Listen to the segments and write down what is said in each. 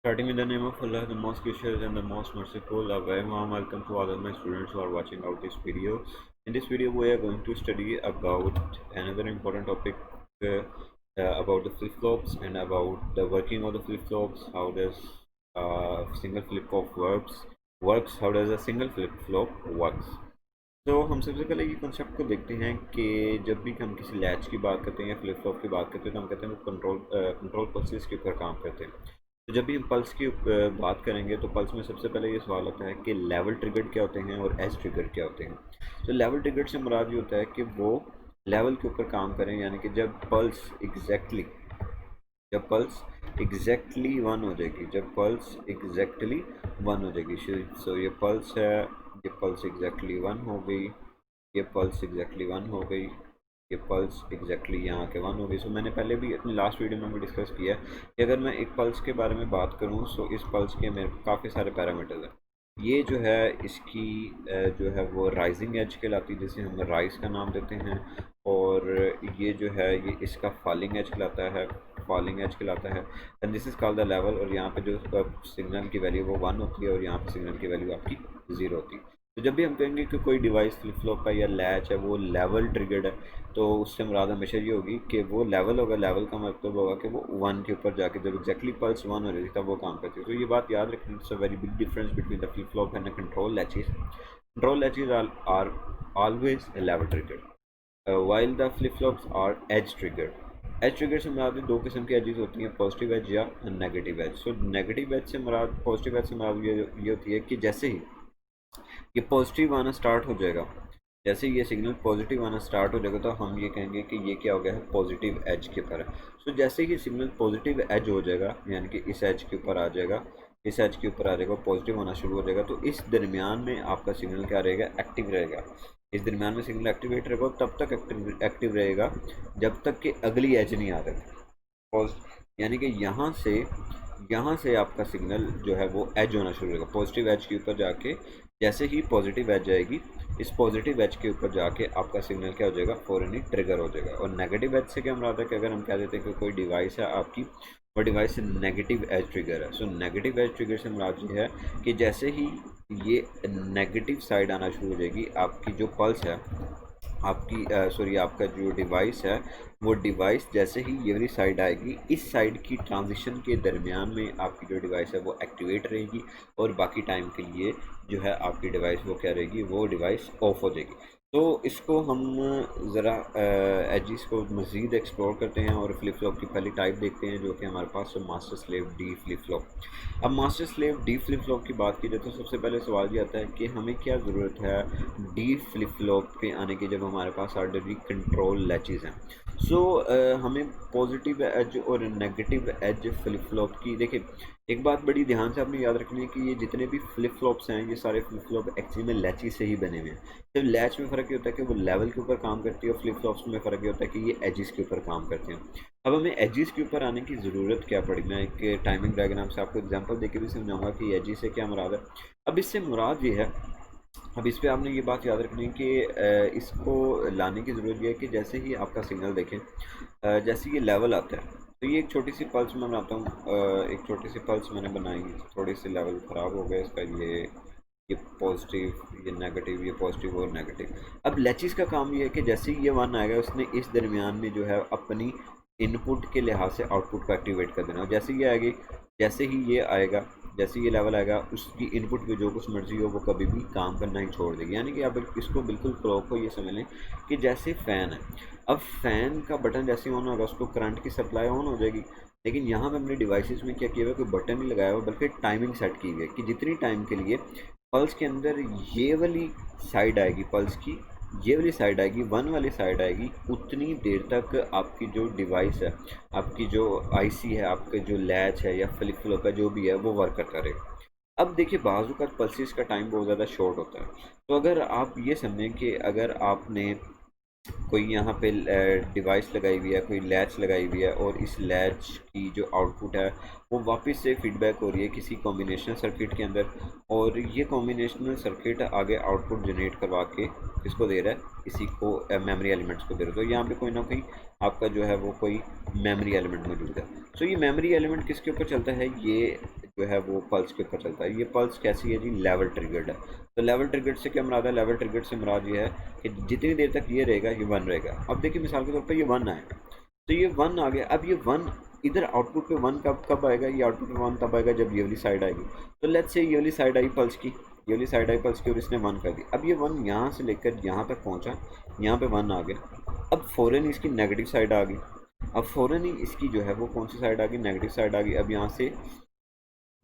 Starting in the name of Allah, the most gracious and the most merciful. A very warm welcome to all of my students who are watching out this video. In this video, we are going to study about another important topic about the flip-flops and about the working of the flip-flops. How does a single flip-flop works? How does a single flip-flop works? तो हम सबसे पहले ये concept को देखते हैं कि जब भी हम किसी लैच की बात करते हैं या फ्लिप फ्लॉप की बात करते हैं तो हम कहते हैं वो कंट्रोल पल्सेस के ऊपर काम करते हैं। तो जब भी हम पल्स की बात करेंगे तो पल्स में सबसे पहले ये सवाल आता है कि लेवल ट्रिगर्ड क्या होते हैं और एज ट्रिगर्ड क्या होते हैं। तो लेवल ट्रिगर्ड से मुराद ये होता है कि वो लेवल के ऊपर काम करें, यानी कि जब पल्स एग्जैक्टली वन हो जाएगी, जब पल्स एग्जैक्टली वन हो जाएगी। सो ये पल्स है, ये पल्स एग्जैक्टली वन हो गई, ये पल्स एग्जैक्टली वन हो गई, ये पल्स एग्जैक्टली यहाँ के वन हो गई। सो मैंने पहले भी अपनी लास्ट वीडियो में भी डिस्कस किया कि अगर मैं एक पल्स के बारे में बात करूँ सो इस पल्स के मेरे काफ़ी सारे पैरामीटर्स हैं। ये जो है इसकी जो है वो राइजिंग एज कहलाती है, जिसे हम राइज का नाम देते हैं। और ये जो है ये इसका फॉलिंग एज कहलाता है and this is called the level. और यहाँ पे जो सिग्नल की वैल्यू वो वन होती है और यहाँ पे सिग्नल की वैल्यू आपकी ज़ीरो होती है। तो जब भी हम कहेंगे कि कोई डिवाइस फ्लिप फ्लॉप का या लैच है वो लेवल ट्रिगर्ड है, तो उससे मुराद हमेशा ये होगी कि वो लेवल होगा। लेवल का मतलब होगा कि वो वन के ऊपर जाके जब एग्जैक्टली पल्स वन हो रही थी तब वो काम करती है। तो ये बात याद रखनी, it's a very big difference between the flip flop and the control latches. Control latches are always level triggered while the flip flops are edge triggered। Edge trigger से मुराद दो किस्म की एजेस होती हैं, पॉजिटिव एज या negative edge. So negative edge से मुराद, पॉजिटिव एज से मुराद ये होती है कि जैसे ही ये पॉजिटिव आना स्टार्ट हो जाएगा, जैसे ये सिग्नल पॉजिटिव आना स्टार्ट हो जाएगा तो हम ये कहेंगे कि ये क्या हो गया है, पॉजिटिव एज के ऊपर है। सो जैसे ही सिग्नल पॉजिटिव एज हो जाएगा, यानी कि इस एज के ऊपर आ जाएगा, इस एज के ऊपर आ जाएगा, पॉजिटिव होना शुरू हो जाएगा, तो इस दरमियान में आपका सिग्नल क्या रहेगा, एक्टिव रहेगा। इस दरमियान में सिग्नल एक्टिवेट रहेगा और तब तक एक्टिव रहेगा जब तक कि अगली एज नहीं आ रही। यानी कि यहाँ से आपका सिग्नल जो है वो एज होना शुरू होगा, पॉजिटिव एज के ऊपर जाके। जैसे ही पॉजिटिव एज आएगी, इस पॉजिटिव एज के ऊपर जाके आपका सिग्नल क्या हो जाएगा, फ़ौरन ही ट्रिगर हो जाएगा। और नेगेटिव एज से क्या मुराद है कि अगर हम कह देते हैं कि कोई डिवाइस है आपकी, वो डिवाइस नेगेटिव एज ट्रिगर है। सो नेगेटिव एज ट्रिगर से मुराद ये है कि जैसे ही ये नेगेटिव साइड आना शुरू हो जाएगी, आपकी जो पल्स है, आपका जो डिवाइस है, वो डिवाइस जैसे ही ये वाली साइड आएगी, इस साइड की ट्रांजिशन के दरमियान में आपकी जो डिवाइस है वो एक्टिवेट रहेगी और बाकी टाइम के लिए जो है आपकी डिवाइस वो क्या रहेगी, वो डिवाइस ऑफ हो जाएगी। तो इसको हम ज़रा एजिस को मज़ीद एक्सप्लोर करते हैं और फ्लिप फ्लॉप की पहली टाइप देखते हैं जो कि हमारे पास है master slave D flip flop. अब master slave D flip flop की बात की जाए तो सबसे पहले सवाल ये आता है कि हमें क्या ज़रूरत है डी फ्लिप फ्लॉप पे आने की, जब हमारे पास ऑलरेडी कंट्रोल लैचेज़ हैं। सो हमें पॉजिटिव एज और नेगेटिव एज फ्लिप फ्लॉप की, देखिए एक बात बड़ी ध्यान से आपने याद रखनी है कि ये जितने भी फ्लिप फ्लॉप्स हैं, ये सारे फ्लिप फ्लॉप एक्चुअली में लैची से ही बने हुए हैं। सिर्फ लैच में फ़र्क ये होता है कि वो लेवल के ऊपर काम करती है और फ्लिप फ्लॉप्स में फ़र्क ये होता है कि ये एजिस के ऊपर काम करते हैं। अब हमें एजिस के ऊपर आने की ज़रूरत क्या पड़ी, मैं एक टाइमिंग डायग्राम से आपको एग्जांपल देके भी समझाऊंगा कि एजिस से क्या मुराद है। अब इससे मुराद ये है, अब इस पे आपने ये बात याद रखनी है कि इसको लाने की ज़रूरत ये है कि जैसे ही आपका सिग्नल देखें, जैसे ये लेवल आता है, तो ये एक छोटी सी पल्स मैं बनाता हूँ। एक छोटी सी पल्स मैंने बनाई, थोड़ी सी लेवल ख़राब हो गया इसका, ये पॉजिटिव, ये नेगेटिव, ये पॉजिटिव और नेगेटिव। अब लैचिस का काम ये है कि जैसे ही ये वन आएगा, उसने इस दरमियान में जो है अपनी इनपुट के लिहाज से आउटपुट को एक्टिवेट कर देना। और जैसे ये आएगी, जैसे ही ये आएगा, जैसे ये लेवल आएगा, उसकी इनपुट पे जो कुछ मर्जी हो वो कभी भी काम करना ही छोड़ देगी। यानी कि आप इसको बिल्कुल क्लॉक को ये समझ लें कि जैसे फ़ैन है, अब फ़ैन का बटन जैसे ऑन होगा उसको करंट की सप्लाई ऑन हो जाएगी। लेकिन यहाँ पे अपने डिवाइसेस में क्या किया हुआ है, कोई बटन नहीं लगाया हुआ, बल्कि टाइमिंग सेट की गई है कि जितनी टाइम के लिए पल्स के अंदर ये वाली साइड आएगी, पल्स की ये वाली साइड आएगी, वन वाली साइड आएगी, उतनी देर तक आपकी जो डिवाइस है, आपकी जो आईसी है, आपके जो लैच है या फ्लिप फ्लॉप है, जो भी है वो वर्क करता रहेगा। अब देखिए बाजू का पल्सेस का टाइम बहुत ज़्यादा शॉर्ट होता है। तो अगर आप ये समझें कि अगर आपने कोई यहाँ पे डिवाइस लगाई हुई है, कोई लैच लगाई हुई है और इस लैच की जो आउटपुट है वो वापस से फीडबैक हो रही है किसी कॉम्बिनेशनल सर्किट के अंदर, और ये कॉम्बिनेशनल सर्किट आगे आउटपुट जनरेट करवा के किसको दे रहा है, किसी को मेमोरी एलिमेंट्स को दे रहा है। तो यहाँ पे कोई ना कोई आपका जो है वो कोई मेमोरी एलिमेंट मौजूद है। सो ये मेमोरी एलिमेंट किसके ऊपर चलता है, ये जो है वो पल्स के ऊपर चलता है। ये पल्स कैसी है जी, लेवल ट्रिगर्ड है। तो लेवल ट्रिगर्ड से क्या मुराद है, लेवल ट्रिगर्ड से मुराद ये है कि जितनी देर तक ये रहेगा ये 1 रहेगा। अब देखिए मिसाल के तौर पर ये 1 आए, तो ये 1 आ गया। अब ये 1 इधर आउटपुट पे 1 कब कब आएगा, ये आउटपुट पे 1 तब आएगा जब ये वाली साइड आएगी। तो लेट्स से ये वाली साइड आई पल्स की, ये वाली साइड आई पल्स की और इसने 1 कर दी। अब ये 1 यहाँ से लेकर यहाँ तक पहुँचा, यहाँ पे 1 आ गया। अब फ़ौरन इसकी नेगेटिव साइड आ गई। अब फ़ौरन ही इसकी जो है वो कौन सी साइड आ गई, नेगेटिव साइड आ गई। अब यहाँ से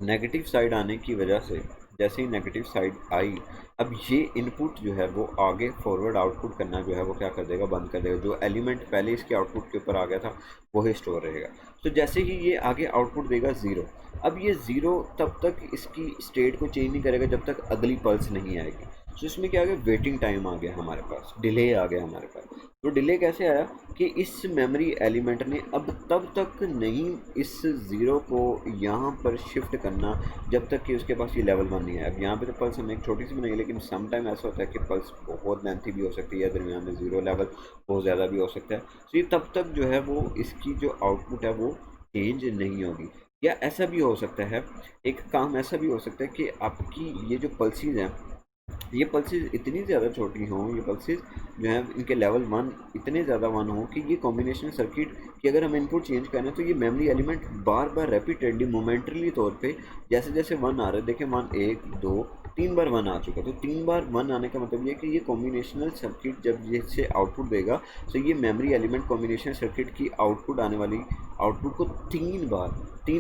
नेगेटिव साइड आने की वजह से जैसे ही नेगेटिव साइड आई, अब ये इनपुट जो है वो आगे फॉरवर्ड आउटपुट करना जो है वो क्या कर देगा, बंद कर देगा। जो एलिमेंट पहले इसके आउटपुट के ऊपर आ गया था वही स्टोर रहेगा। तो जैसे ही ये आगे आउटपुट देगा 0, अब ये 0 तब तक इसकी स्टेट को चेंज नहीं करेगा जब तक अगली पल्स नहीं आएगी। तो इसमें क्या आ गया, वेटिंग टाइम आ गया हमारे पास, डिले आ गया हमारे पास। तो डिले कैसे आया कि इस मेमोरी एलिमेंट ने अब तब तक नहीं इस 0 को यहाँ पर शिफ्ट करना जब तक कि उसके पास ये लेवल 1 नहीं है। अब यहाँ पे तो पल्स हमने एक छोटी सी बनाई है, लेकिन सम टाइम ऐसा होता है कि पल्स बहुत लेंथी भी हो सकती है, दरमियान में 0 लेवल बहुत ज़्यादा भी हो सकता है। तो ये तब तक जो है वो इसकी जो आउटपुट है वो चेंज नहीं होगी। या ऐसा भी हो सकता है, एक काम ऐसा भी हो सकता है कि आपकी ये जो पल्सेस हैं, ये पल्सेस इतनी ज़्यादा छोटी हों, ये पल्सेस जो हैं इनके लेवल 1 इतने ज़्यादा 1 हों कि ये कॉम्बिनेशन सर्किट की अगर हम इनपुट चेंज करें तो ये मेमोरी एलिमेंट बार बार रेपिटेडली मोमेंटरीली तौर पे जैसे जैसे 1 आ रहा है, देखें 1 1 2 3 बार 1 आ चुका है। तो 3 बार 1 आने का मतलब ये है कि ये कॉम्बिनेशनल सर्किट जब ये से आउटपुट देगा तो ये मेमोरी एलिमेंट कॉम्बिनेशन सर्किट की आउटपुट आने वाली आउटपुट को 3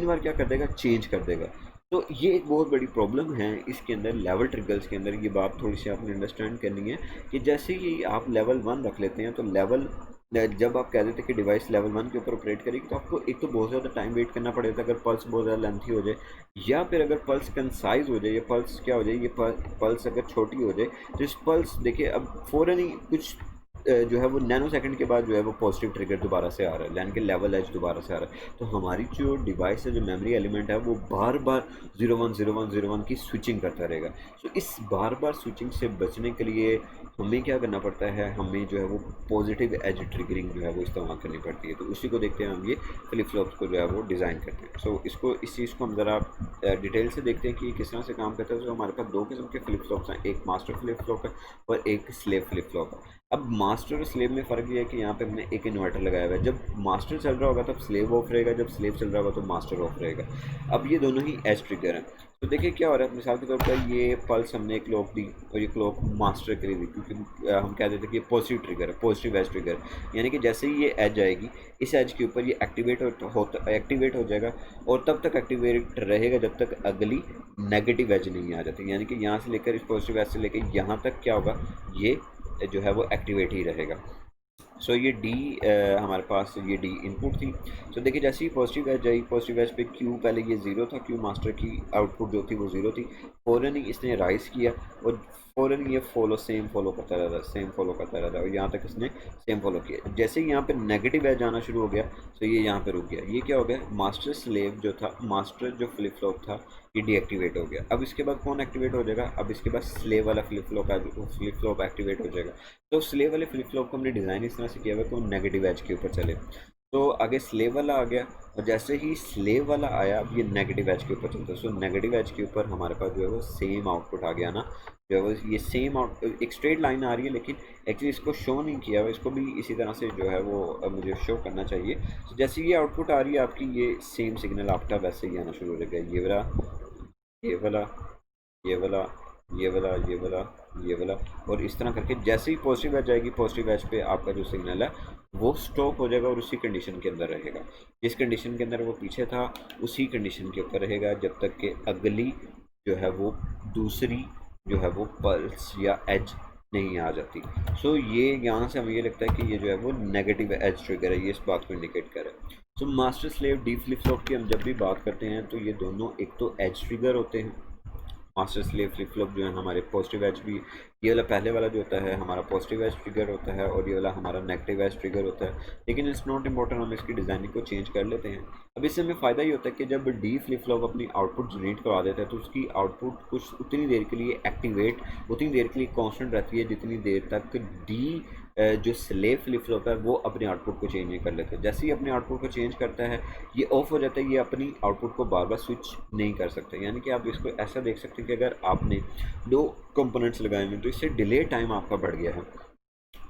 बार क्या कर देगा, चेंज कर देगा। तो ये एक बहुत बड़ी प्रॉब्लम है इसके अंदर, लेवल ट्रिगर्स के अंदर। ये बात थोड़ी सी आपने अंडरस्टैंड करनी है कि जैसे ही आप लेवल 1 रख लेते हैं तो लेवल जब आप कह देते हैं कि डिवाइस लेवल 1 के ऊपर ऑपरेट करेगी तो आपको एक तो बहुत ज़्यादा टाइम वेट करना पड़ेगा अगर पल्स बहुत ज़्यादा लेंथी हो जाए, या फिर अगर पल्स कंसाइज हो जाए, ये पल्स क्या हो जाए, ये पल्स अगर छोटी हो जाए तो इस पल्स देखिए अब फ़ौरन ही कुछ जो है वो नैनो सेकंड के बाद जो है वो पॉजिटिव ट्रिगर दोबारा से आ रहा है, यानी कि लेवल एज दोबारा से आ रहा है। तो हमारी जो डिवाइस है, जो मेमोरी एलिमेंट है, वो बार बार 01 की स्विचिंग करता रहेगा। तो इस बार बार स्विचिंग से बचने के लिए हमें क्या करना पड़ता है, हमें जो है वो पॉजिटिव एज ट्रिगरिंग जो है वो इस्तेमाल करनी पड़ती है। तो उसी को देखते हैं हम ये फ्लिप फ्लॉप्स को जो है वो डिज़ाइन करते हैं। सो इस चीज़ को हम ज़रा डिटेल से देखते हैं कि किस तरह से काम करता है। तो हमारे पास 2 किस्म के फ्लिप फ्लॉप्स हैं, एक मास्टर फ्लिप फ्लॉप है और एक स्लेव फ्लिप फ्लॉप है। अब मास्टर और स्लेव में फ़र्क ये है कि यहाँ पे हमने एक इन्वर्टर लगाया हुआ है। जब मास्टर चल रहा होगा तब स्लेव ऑफ रहेगा, जब स्लेव चल रहा होगा तो मास्टर ऑफ रहेगा। अब ये दोनों ही एज ट्रिगर हैं। तो देखिए क्या हो रहा है, मिसाल के तौर पर ये पल्स हमने क्लॉक दी और ये क्लॉक मास्टर के लिए दी, क्योंकि हम कह देते हैं कि ये पॉजिटिव ट्रिगर है, पॉजिटिव एज ट्रिगर, यानी कि जैसे ही ये एज आएगी इस एज के ऊपर ये एक्टिवेट हो जाएगा और तब तक एक्टिवेट रहेगा जब तक अगली नेगेटिव एज नहीं आ जाती। यानी कि यहाँ से लेकर इस पॉजिटिव एज से लेकर यहाँ तक क्या होगा, ये जो है वो एक्टिवेट ही रहेगा। सो ये डी हमारे पास ये डी इनपुट थी। सो देखिए जैसे ही पॉजिटिव एज आई, पॉजिटिव एज पे क्यू पहले ये 0 था, क्यू मास्टर की आउटपुट जो थी वो 0 थी। फ़ौरन ही इसने राइज किया और फ़ौरन ये सेम फॉलो करता रहता और यहाँ तक इसने सेम फॉलो किया। जैसे ही यहाँ पे नेगेटिव एज आना शुरू हो गया तो ये यहाँ पे रुक गया। ये क्या हो गया, मास्टर स्लेव जो था, मास्टर जो फ्लिप फ्लॉप था ये डीएक्टिवेट हो गया। अब इसके बाद कौन एक्टिवेट हो जाएगा, अब इसके बाद स्लेव वाला फ्लिप फ्लॉप एक्टिवेट हो जाएगा। तो स्लेव वाले फ्लिप फ्लॉप को हमने डिज़ाइन इस तरह से किया हुआ कि वो नेगेटिव एज के ऊपर चले। तो आगे स्लेव वाला आ गया और जैसे ही स्लेव वाला आया अब ये नेगेटिव एज के ऊपर चलता है। सो नेगेटिव एज के ऊपर हमारे पास जो है वो सेम आउटपुट आ गया ना, जो है वो ये सेम एक स्ट्रेट लाइन आ रही है, लेकिन एक्चुअली इसको शो नहीं किया हुआ, इसको भी इसी तरह से जो है वो मुझे शो करना चाहिए। तो जैसे ये आउटपुट आ रही है आपकी, ये सेम सिग्नल आपका वैसे ही आना शुरू हो जाएगा, ये वाला ये वाला ये वाला ये वाला ये वाला ये वाला, और इस तरह करके जैसे ही पॉजिटिव एज आएगी, पॉजिटिव एज पे आपका जो सिग्नल है वो स्टॉप हो जाएगा और उसी कंडीशन के अंदर रहेगा। जिस कंडीशन के अंदर वो पीछे था उसी कंडीशन के ऊपर रहेगा जब तक कि अगली जो है वो दूसरी जो है वो पल्स या एज नहीं आ जाती। सो ये यहाँ से हमें ये लगता है कि ये जो है वो नेगेटिव एज ट्रिगर है, ये इस बात को इंडिकेट कर रहा है। So master slave D flip flop की हम जब भी बात करते हैं तो ये दोनों एक तो एज ट्रिगर होते हैं, मास्टर स्लेव फ्लिप फ्लॉप जो है हमारे पॉजिटिव एज भी, ये वाला पहले वाला जो होता है हमारा पॉजिटिव एज ट्रिगर होता है और ये वाला हमारा नेगेटिव एज ट्रिगर होता है। लेकिन इट्स नॉट इम्पोर्टेंट, हम इसकी डिज़ाइनिंग को चेंज कर लेते हैं। अब इससे हमें फ़ायदा ये होता है कि जब डी फ्लिप फ्लॉप अपनी आउटपुट जनरेट करवा देता है तो उसकी आउटपुट कुछ उतनी देर के लिए एक्टिवेट, उतनी देर के लिए कॉन्स्टेंट रहती है जितनी देर तक डी जो स्लेव फ्लिप फ्लॉप है वो अपने आउटपुट को चेंज नहीं कर लेते। जैसे ही अपने आउटपुट को चेंज करता है ये ऑफ हो जाता है, ये अपनी आउटपुट को बार बार स्विच नहीं कर सकते। यानी कि आप इसको ऐसा देख सकते हैं कि अगर आपने दो कंपोनेंट्स लगाए हुए हैं तो इससे डिले टाइम आपका बढ़ गया है।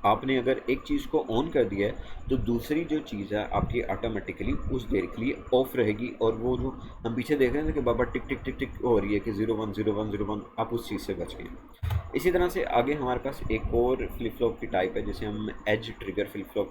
आपने अगर एक चीज़ को ऑन कर दिया है तो दूसरी जो चीज़ है आपकी ऑटोमेटिकली उस देर के लिए ऑफ रहेगी, और वो जो हम पीछे देख रहे हैं कि बाबा टिक टिक टिक टिक हो रही है कि 010101, आप उस चीज़ से बच गए। इसी तरह से आगे हमारे पास एक और फ्लिप फ्लॉप की टाइप है जिसे हम एज ट्रिगर फ्लिप फ्लॉप